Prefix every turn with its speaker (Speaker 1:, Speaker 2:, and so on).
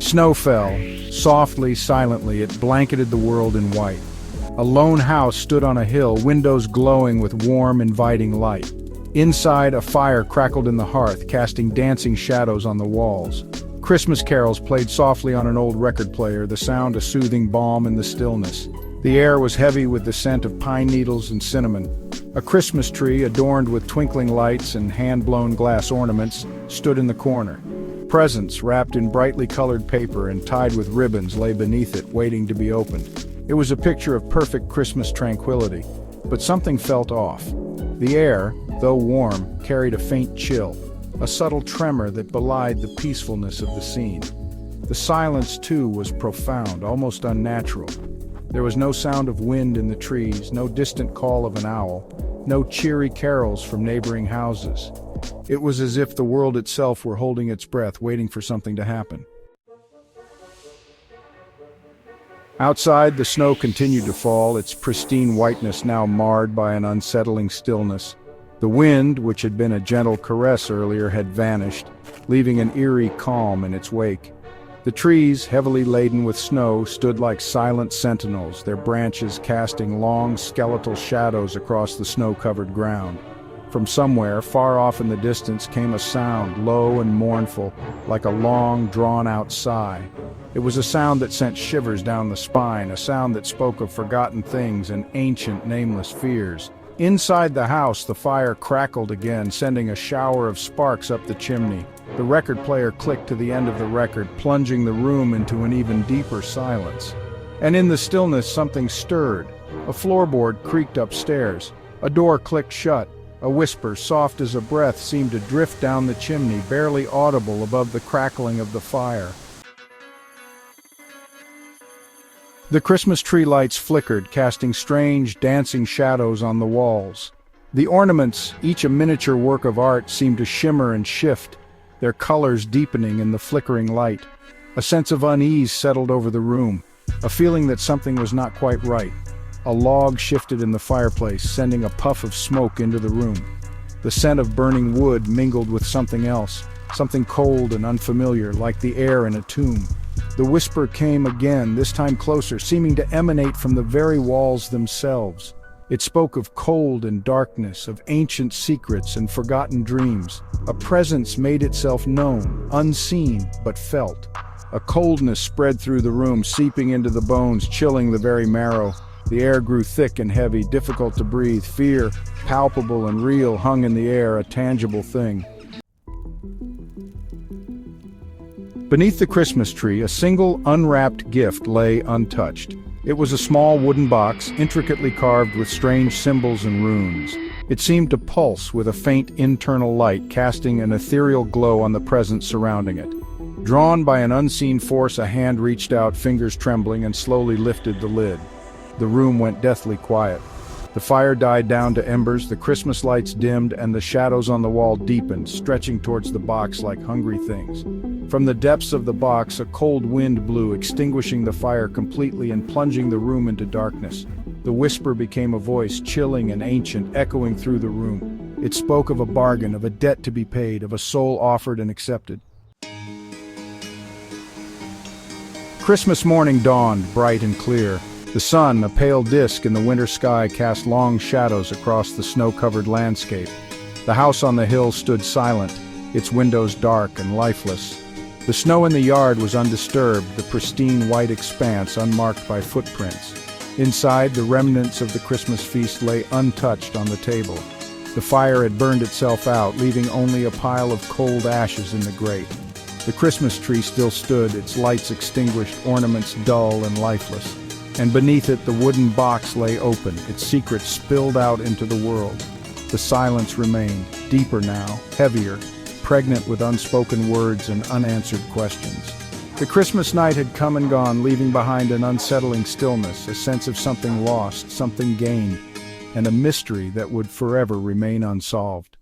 Speaker 1: Snow fell. Softly, silently, it blanketed the world in white. A lone house stood on a hill, windows glowing with warm, inviting light. Inside, a fire crackled in the hearth, casting dancing shadows on the walls. Christmas carols played softly on an old record player, the sound a soothing balm in the stillness. The air was heavy with the scent of pine needles and cinnamon. A Christmas tree, adorned with twinkling lights and hand-blown glass ornaments, stood in the corner. Presents, wrapped in brightly colored paper and tied with ribbons, lay beneath it, waiting to be opened. It was a picture of perfect Christmas tranquility, but something felt off. The air, though warm, carried a faint chill, a subtle tremor that belied the peacefulness of the scene. The silence, too, was profound, almost unnatural. There was no sound of wind in the trees, no distant call of an owl, no cheery carols from neighboring houses. It was as if the world itself were holding its breath, waiting for something to happen. Outside, the snow continued to fall, its pristine whiteness now marred by an unsettling stillness. The wind, which had been a gentle caress earlier, had vanished, leaving an eerie calm in its wake. The trees, heavily laden with snow, stood like silent sentinels, their branches casting long, skeletal shadows across the snow-covered ground. From somewhere, far off in the distance, came a sound, low and mournful, like a long, drawn-out sigh. It was a sound that sent shivers down the spine, a sound that spoke of forgotten things and ancient, nameless fears. Inside the house, the fire crackled again, sending a shower of sparks up the chimney. The record player clicked to the end of the record, plunging the room into an even deeper silence. And in the stillness, something stirred. A floorboard creaked upstairs. A door clicked shut. A whisper, soft as a breath, seemed to drift down the chimney, barely audible above the crackling of the fire. The Christmas tree lights flickered, casting strange, dancing shadows on the walls. The ornaments, each a miniature work of art, seemed to shimmer and shift, their colors deepening in the flickering light. A sense of unease settled over the room, a feeling that something was not quite right. A log shifted in the fireplace, sending a puff of smoke into the room. The scent of burning wood mingled with something else, something cold and unfamiliar, like the air in a tomb. The whisper came again, this time closer, seeming to emanate from the very walls themselves. It spoke of cold and darkness, of ancient secrets and forgotten dreams. A presence made itself known, unseen, but felt. A coldness spread through the room, seeping into the bones, chilling the very marrow. The air grew thick and heavy, difficult to breathe. Fear, palpable and real, hung in the air, a tangible thing. Beneath the Christmas tree, a single, unwrapped gift lay untouched. It was a small wooden box, intricately carved with strange symbols and runes. It seemed to pulse with a faint internal light, casting an ethereal glow on the presence surrounding it. Drawn by an unseen force, a hand reached out, fingers trembling, and slowly lifted the lid. The room went deathly quiet. The fire died down to embers, the Christmas lights dimmed, and the shadows on the wall deepened, stretching towards the box like hungry things. From the depths of the box, a cold wind blew, extinguishing the fire completely and plunging the room into darkness. The whisper became a voice, chilling and ancient, echoing through the room. It spoke of a bargain, of a debt to be paid, of a soul offered and accepted. Christmas morning dawned, bright and clear. The sun, a pale disk in the winter sky, cast long shadows across the snow-covered landscape. The house on the hill stood silent, its windows dark and lifeless. The snow in the yard was undisturbed, the pristine white expanse unmarked by footprints. Inside, the remnants of the Christmas feast lay untouched on the table. The fire had burned itself out, leaving only a pile of cold ashes in the grate. The Christmas tree still stood, its lights extinguished, ornaments dull and lifeless. And beneath it, the wooden box lay open, its secrets spilled out into the world. The silence remained, deeper now, heavier, pregnant with unspoken words and unanswered questions. The Christmas night had come and gone, leaving behind an unsettling stillness, a sense of something lost, something gained, and a mystery that would forever remain unsolved.